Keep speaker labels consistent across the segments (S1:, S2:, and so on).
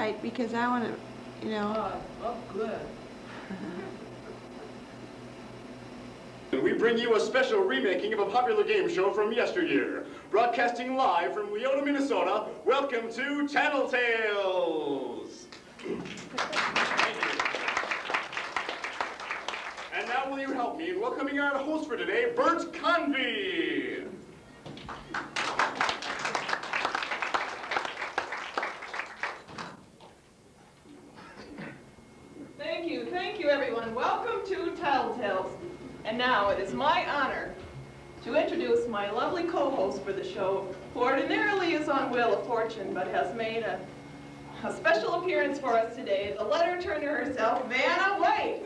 S1: tight because I want to, you know.
S2: Oh, good.
S3: We bring you a special remaking of a popular game show from yesteryear. Broadcasting live from Leona, Minnesota, welcome to Tattle Tales. And now will you help me in welcoming our host for today, Bert Convey.
S2: Thank you everyone. Welcome to Tattle Tales. And now it is my honor to introduce my lovely co-host for the show, who ordinarily is on Wheel of Fortune, but has made a special appearance for us today, the letter turner herself, Vanna White.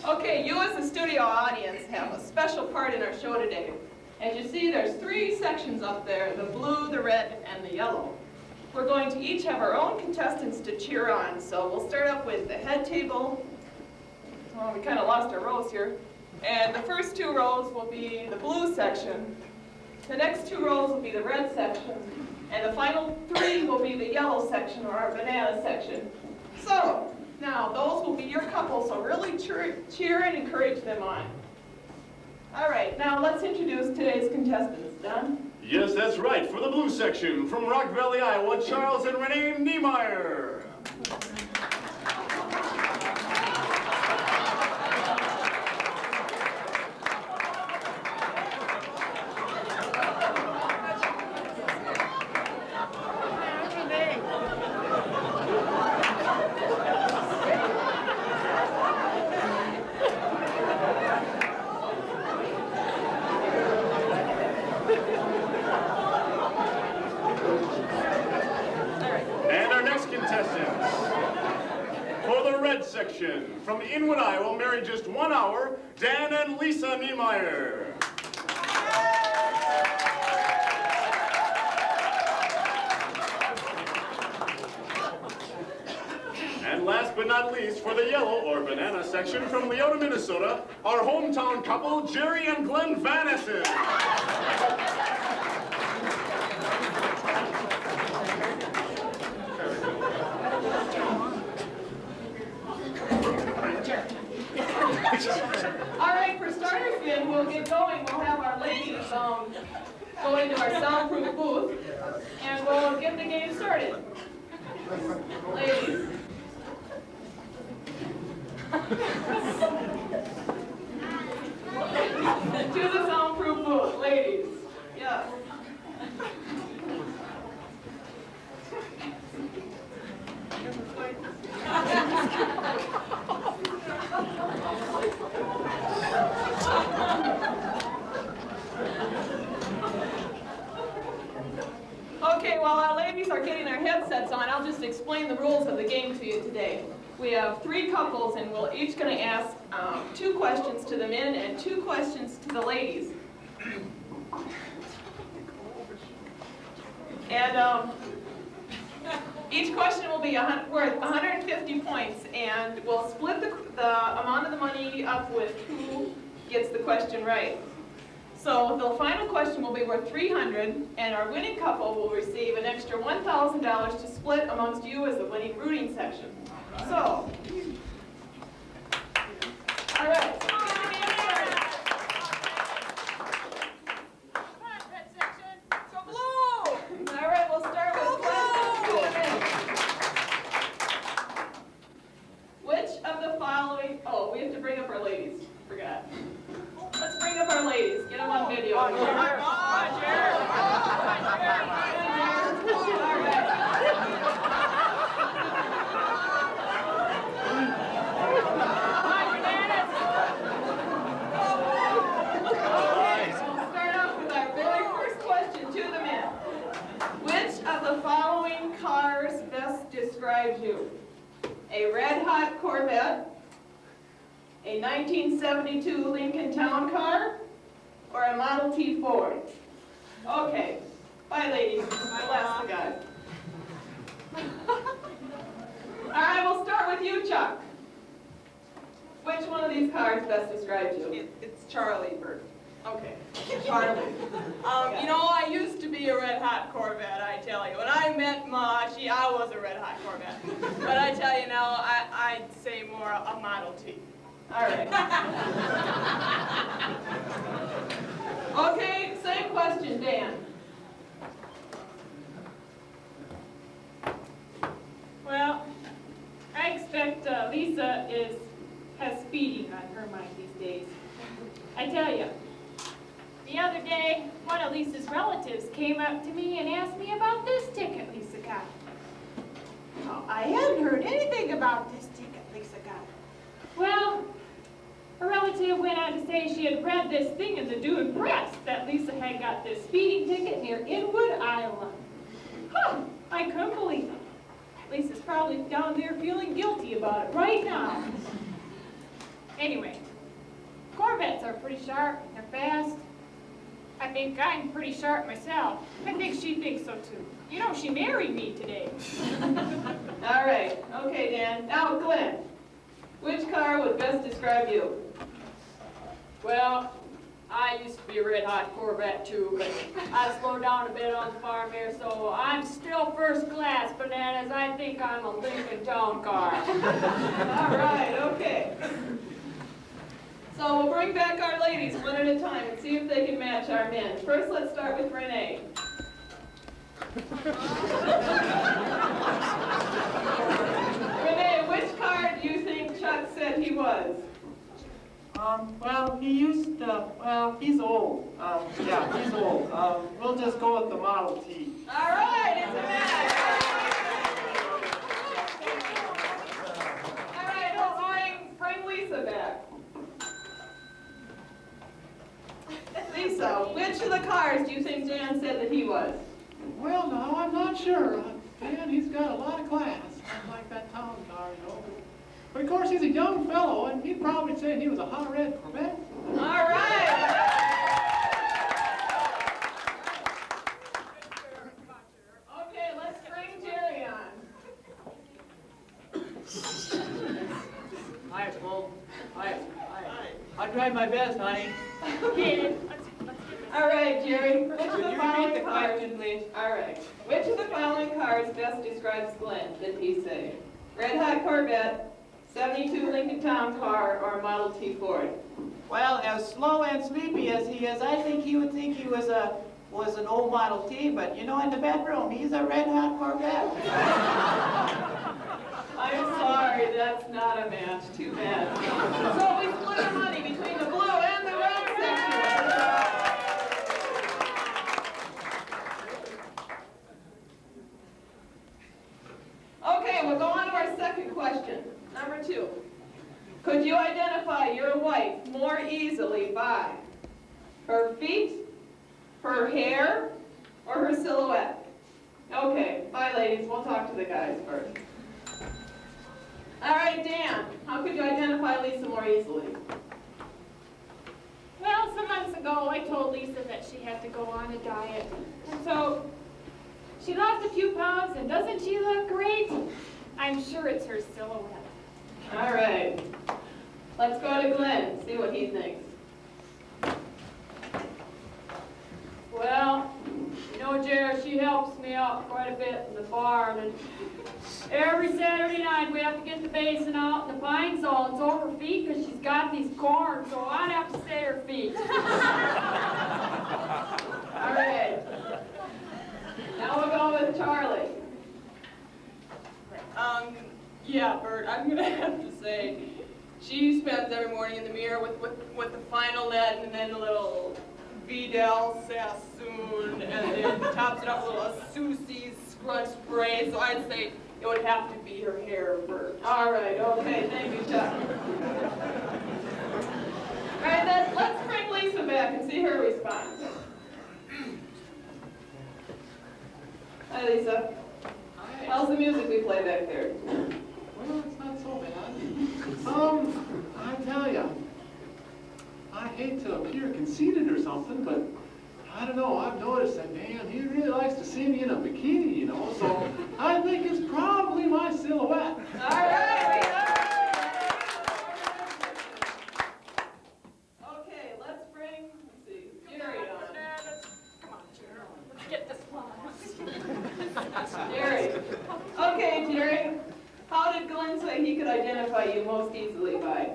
S2: Okay, you as the studio audience have a special part in our show today. As you see, there's 3 sections up there, the blue, the red, and the yellow. We're going to each have our own contestants to cheer on, so we'll start up with the head table. Oh, we kind of lost our rows here. And the first 2 rows will be the blue section. The next 2 rows will be the red section. And the final 3 will be the yellow section, or our banana section. So, now, those will be your couples, so really cheer and encourage them on. All right, now let's introduce today's contestants. Don?
S3: Yes, that's right. For the blue section, from Rock Valley, Iowa, Charles and Renee Niemeyer. Section. From Inwood, Iowa, married just 1 hour, Dan and Lisa Niemeyer. And last but not least, for the yellow or banana section, from Leona, Minnesota, our hometown couple, Jerry and Glenn Vanison.
S2: All right, for starters then, we'll get going. We'll have our ladies go into our soundproof booth, and we'll get the game started. Ladies. To the soundproof booth, ladies. Yes. Okay, while our ladies are getting their headsets on, I'll just explain the rules of the game to you today. We have 3 couples, and we're each going to ask 2 questions to the men and 2 questions to the ladies. And each question will be worth 150 points, and we'll split the amount of the money up with who gets the question right. So the final question will be worth 300, and our winning couple will receive an extra $1,000 to split amongst you as the winning rooting section. So, all right. A red-hot Corvette, a 1972 Lincoln Town Car, or a Model T Ford? Okay. Bye, ladies. Bless the guys. All right, we'll start with you, Chuck. which one of these cars best describes you?
S4: It's Charlie, Bert.
S2: Okay, Charlie. You know, I used to be a red-hot Corvette, I tell you. When I met Ma, I was a red-hot Corvette. But I tell you now, I'd say more a Model T. All right. Okay, same question, Dan.
S5: Well, I expect Lisa has speeding on her mind these days. I tell you, the other day, one of Lisa's relatives came up to me and asked me about this ticket Lisa got. Oh, I hadn't heard anything about this ticket Lisa got. Well, her relative went on to say she had read this thing in the Dune Press that Lisa had got this speeding ticket near Inwood, Iowa. Huh, I couldn't believe it. Lisa's probably down there feeling guilty about it right now. Anyway, Corvettes are pretty sharp, they're fast. I think I'm pretty sharp myself. I think she thinks so too. You know, she married me today.
S2: All right, okay, Dan. Now, Glenn, which car would best describe you?
S5: Well, I used to be a red-hot Corvette too, but I slowed down a bit on the farm there, so I'm still first class, bananas. I think I'm a Lincoln Town car.
S2: All right, okay. So we'll bring back our ladies one at a time and see if they can match our men. First, let's start with Renee. Renee, which car do you think Chuck said he was?
S4: Well, he's old. Yeah, he's old. We'll just go with the Model T.
S2: All right, it's a match. All right, let's bring Lisa back. Lisa, which of the cars do you think Dan said that he was?
S4: Well, no, I'm not sure. Dan, he's got a lot of class. Unlike that town car, you know. But of course, he's a young fellow, and he'd probably say he was a hot red Corvette.
S2: All right. Okay, let's bring Jerry on.
S6: Hi, Paul. Hi. I tried my best, honey.
S5: Okay,
S2: All right, Jerry. Which of
S6: Could
S2: the
S6: you
S2: following
S6: repeat the
S2: cars?
S6: question, please?
S2: All right. Which of the following cars best describes Glenn? Did he say red hot Corvette, 72 Lincoln Town Car, or Model T Ford?
S6: Well, as slow and sleepy as he is, I think he would think he was an old Model T, but you know, in the bedroom, he's a red-hot Corvette.
S2: I'm sorry, that's not a match. Too bad. So we split our money between the blue and the red section. Okay, we'll go on to our second question. Number 2. Could you identify your wife more easily by her feet, her hair, or her silhouette? Okay, bye ladies, we'll talk to the guys first. All right, Dan, how could you identify Lisa more easily?
S5: well, some months ago, I told Lisa that she had to go on a diet. And so, she lost a few pounds, and doesn't she look great? I'm sure it's her silhouette.
S2: All right, let's go to Glenn, see what he thinks.
S5: Well, you know, Jer, she helps me out quite a bit in the farm, and every Saturday night we have to get the basin out in the pine zones over her feet because she's got these corns, so I'd have to say her feet.
S2: All right, now we'll go with Charlie.
S7: Yeah, Bert, I'm gonna have to say, she spends every morning in the mirror with the final net and then a little Vidal Sassoon, and then tops it up with a little Susie's scrunch spray, so I'd say it would have to be her hair, Bert.
S2: All right, okay, thank you, Chuck. All right, then let's bring Lisa back and see her response. Hi, Lisa.
S4: Hi.
S2: How's the music we play back there?
S4: Well, it's not so bad. I tell you, I hate to appear conceited or something, but I don't know, I've noticed that Dan, he really likes to see me in a bikini, you know, so I think it's probably my silhouette.
S2: All right, identify you most easily by?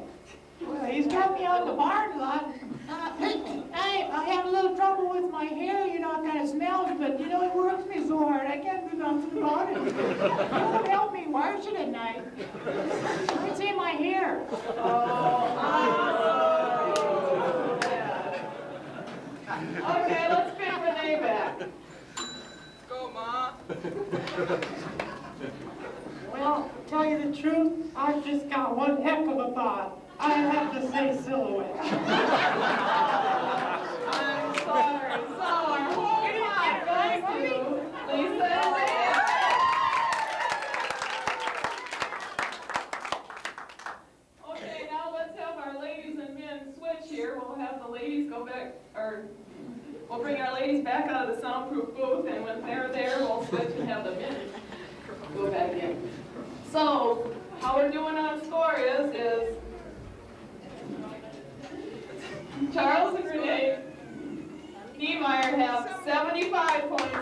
S6: Well, he's got me on the barn lot. I have a little trouble with my hair, you know, it kind of smells, but, you know, it works me so hard, I can't do nothing about it. It won't help me wash it at night. I'd say my hair.
S2: Okay, let's bring Renee back.
S7: Let's go, Ma.
S6: Well, to tell you the truth, I've just got one heck of a thought. I have to say silhouette.
S2: I'm sorry. So our whole lot goes to Lisa and Dan. Okay, now let's have our ladies and men switch here. We'll have the ladies go back, or we'll bring our ladies back out of the soundproof booth, and when they're there, we'll switch and have the men go back in. So, how we're doing on score is Charles and Renee Niemeyer have 75 points.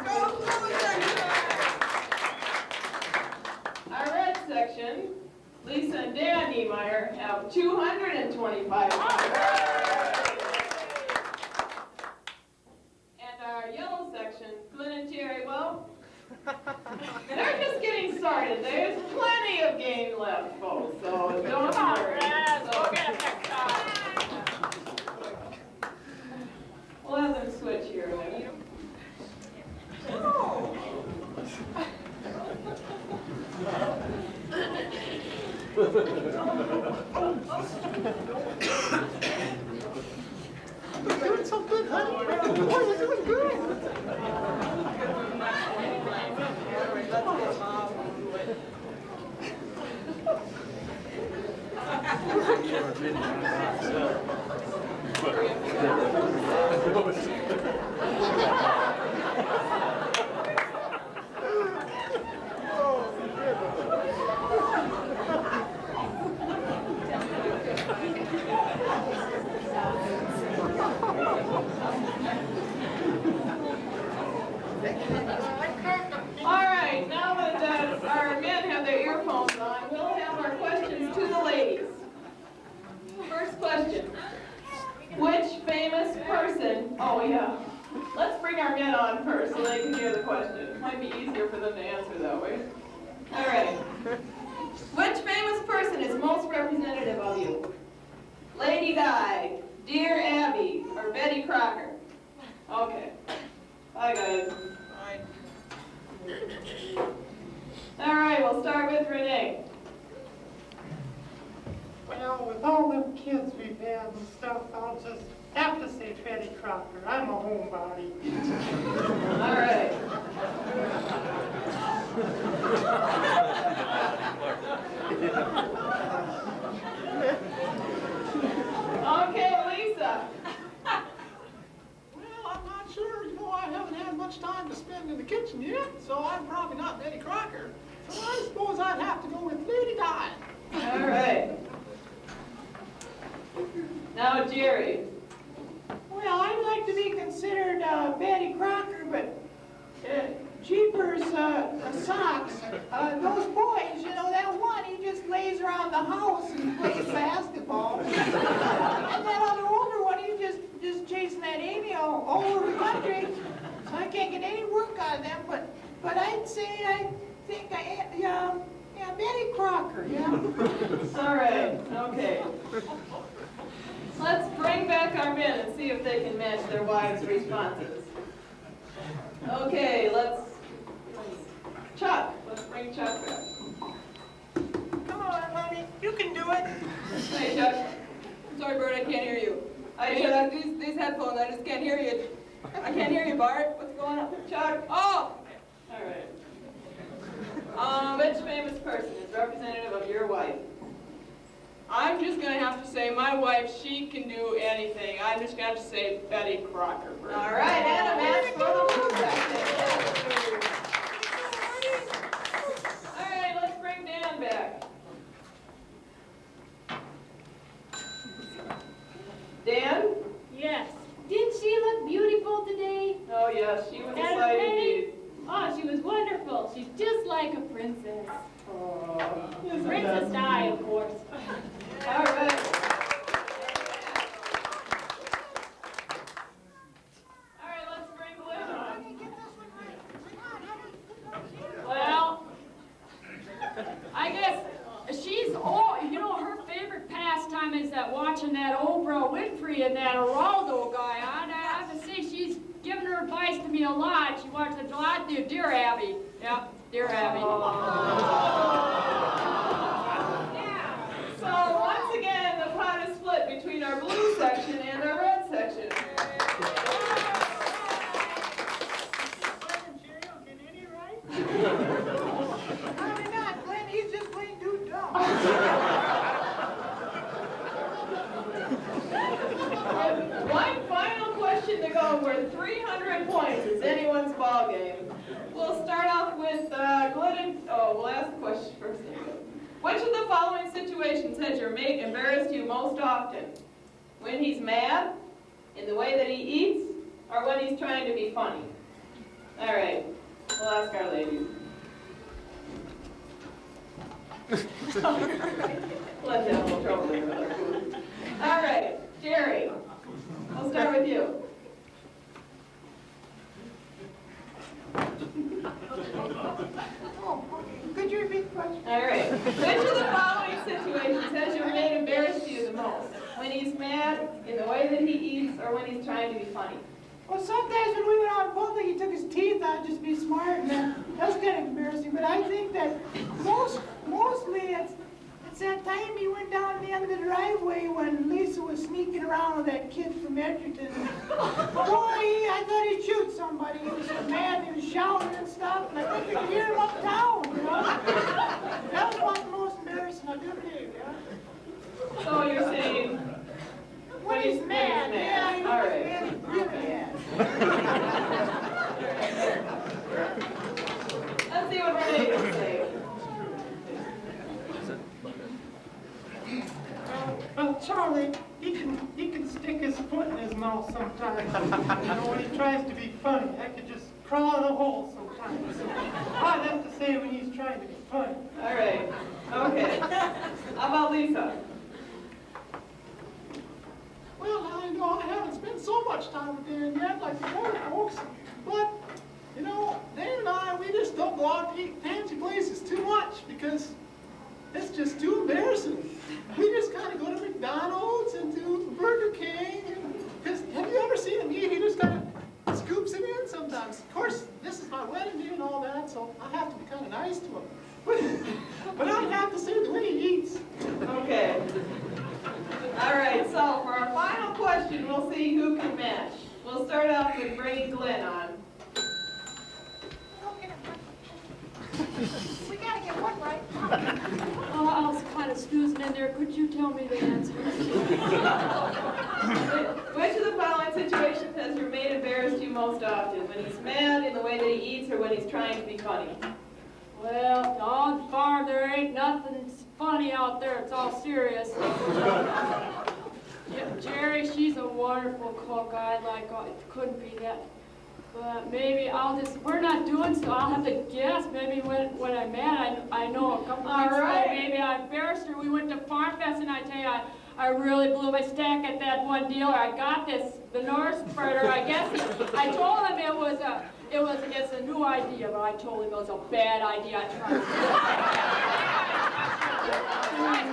S2: Our red section, Lisa and Dan Niemeyer have 225 points. And our yellow section, Glenn and Jerry, well, they're just getting started. There's plenty of game left, folks, so don't worry. So, we'll have them switch here a minute.
S6: You're doing so good, honey. Boy, you're doing good.
S2: All right, now that our men have their earphones on, we'll have our questions to the ladies. First question. Which famous person, oh yeah, let's bring our men on first so they can hear the question. It might be easier for them to answer that way. All right. Which famous person is most representative of you? Lady Di, Dear Abby, or Betty Crocker? Okay. Bye, guys. All right, we'll start with Renee.
S6: Well, with all them kids we've had and stuff, I'll just have to say Betty Crocker. I'm a homebody.
S2: All right. Okay, Lisa.
S8: Well, I'm not sure. You know, I haven't had much time to spend in the kitchen yet, so I'm probably not Betty Crocker. So I suppose I'd have to go with Lady Di.
S2: All right. Now, Jerry.
S6: Well, I'd like to be considered Betty Crocker, but jeepers, socks. Those boys, you know, that one, he just lays around the house and plays basketball. And that other older one, he's just chasing that Amy all over the country. So I can't get any work out of them, but I'd say I think yeah, Betty Crocker, yeah.
S2: All right, okay. Let's bring back our men and see if they can match their wives' responses. Okay, Chuck. Let's bring Chuck back.
S6: Come on, honey, you can do it.
S2: Hey, Chuck.
S7: I'm sorry, Bert, I can't hear you.
S2: Hi, Chuck.
S7: These headphones, I just can't hear you. I can't hear you, Bart. What's going on?
S2: Chuck.
S7: Oh!
S2: All right. Which famous person is representative of your wife?
S7: I'm just going to have to say my wife, she can do anything. I'm just going to have to say Betty Crocker. Bert.
S2: All right, and a match for the blue section. All right, let's bring Dan back. Dan?
S5: Yes. Didn't she look beautiful today?
S2: Oh, yes, she was a
S5: And
S2: sight
S5: Renee?
S2: indeed.
S5: Oh, she was wonderful. She's just like a princess. Princess Di, of course.
S2: All right. All right, let's bring Glenn on.
S5: Well, I guess she's, oh, you know, her favorite pastime is that watching that Oprah Winfrey and that Geraldo guy on. I have to say she's given her advice to me a lot. She watched a lot of Dear Abby. Yeah, Dear Abby.
S2: So once again, the pot is split between our blue section and our red section.
S6: Probably not, Glenn. He's just plain too dumb.
S2: One final question to go worth 300 points. It's anyone's ball game. We'll start off with Glenn and, we'll ask the question first. Which of the following situations has your mate embarrassed you most often? When he's mad, in the way that he eats, or when he's trying to be funny? All right, we'll ask our ladies. Let's have a little trouble here with our food. All right, Jerry, we'll start with you.
S6: Oh, could you repeat the question?
S2: All right. Which of the following situations has your mate embarrassed you the most? When he's mad, in the way that he eats, or when he's trying to be funny?
S6: Well, sometimes when we went out in public, he took his teeth out just to be smart, and that was kind of embarrassing. But I think that mostly it's that time he went down the end of the driveway when Lisa was sneaking around with that kid from Edgerton. Boy, I thought he'd shoot somebody. He was so mad, he was shouting and stuff, and I think we could hear him uptown, you know? That was about the most embarrassing I've ever did, yeah?
S2: So you're saying
S6: When he's mad, yeah, he was
S2: All right.
S6: mad, really mad.
S2: Let's see what Renee can say.
S8: Well, Charlie, he can stick his foot in his mouth sometimes. You know, when he tries to be funny, I could just crawl in a hole sometimes. I'd have to say when he's trying to be funny.
S2: All right. Okay. How about Lisa?
S8: Well, I know I haven't spent so much time with Dan yet, like the other folks, but, you know, Dan and I, we just don't go out to eat fancy places too much because it's just too embarrassing. We just kind of go to McDonald's and to Burger King. Because have you ever seen him eat? He just kind of scoops it in sometimes. Of course, this is my wedding day and all that, so I have to be kind of nice to him. But I have to say the way he eats.
S2: Okay. All right, so for our final question, we'll see who can match. We'll start off with bringing Glenn on.
S6: We gotta get one right.
S5: Oh, I was kind of snoozing in there. Could you tell me the answer?
S2: Which of the following situations has your mate embarrassed you most often? When he's mad, in the way that he eats, or when he's trying to be funny?
S5: Well, on the farm, there ain't nothing funny out there. It's all serious. Yeah, Jerry, she's a wonderful cook. It couldn't be that. But maybe we're not doing so. I'll have to guess. Maybe when I'm mad, I know a couple weeks ago, maybe I embarrassed her. We went to Farm Fest, and I tell you, I really blew my stack at that one dealer. I got the North spreader. I guess I told him it's a new idea, but I told him it was a bad idea. I tried.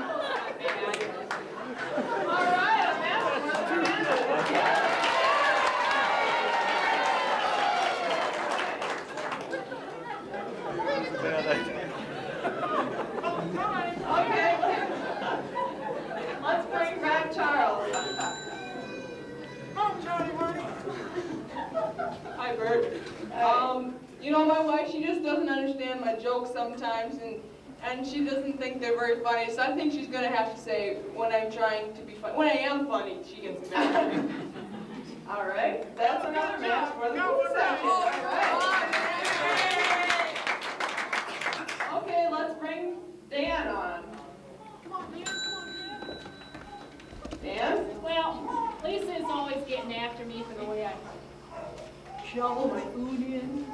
S2: All right, okay. Let's bring back Charles.
S8: Oh, Charlie, honey.
S7: Hi, Bert. You know, my wife, she just doesn't understand my jokes sometimes, and she doesn't think they're very funny, so I think she's going to have to say when I'm trying to be funny. When I am funny, she gets mad.
S2: All right, that's another match for the blue section. All right. Okay, let's bring Dan on. Dan?
S5: Well, Lisa is always getting after me for the way I
S6: shovel my food in.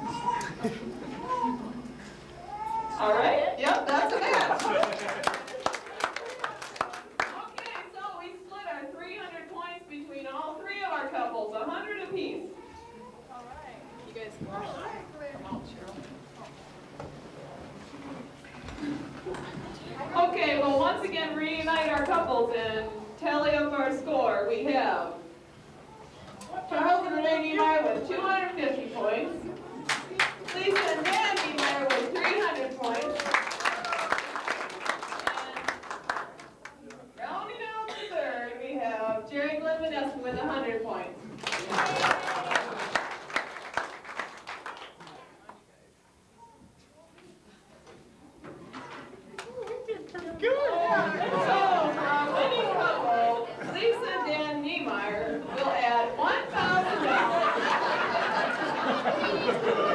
S2: All right, yep, that's a match. Okay, so we split our 300 points between all three of our couples, 100 apiece.
S7: All right. You guys come out, Cheryl.
S2: Okay, well, once again, reunite our couples and tally up our score. We have Charles and Renee Niemeyer with 250 points, Lisa and Dan Niemeyer with 300 points, and rounding out the third, we have Jerry Glenn Vanessa with 100 points. So, our winning couple, Lisa and Dan Niemeyer, will add $1,000.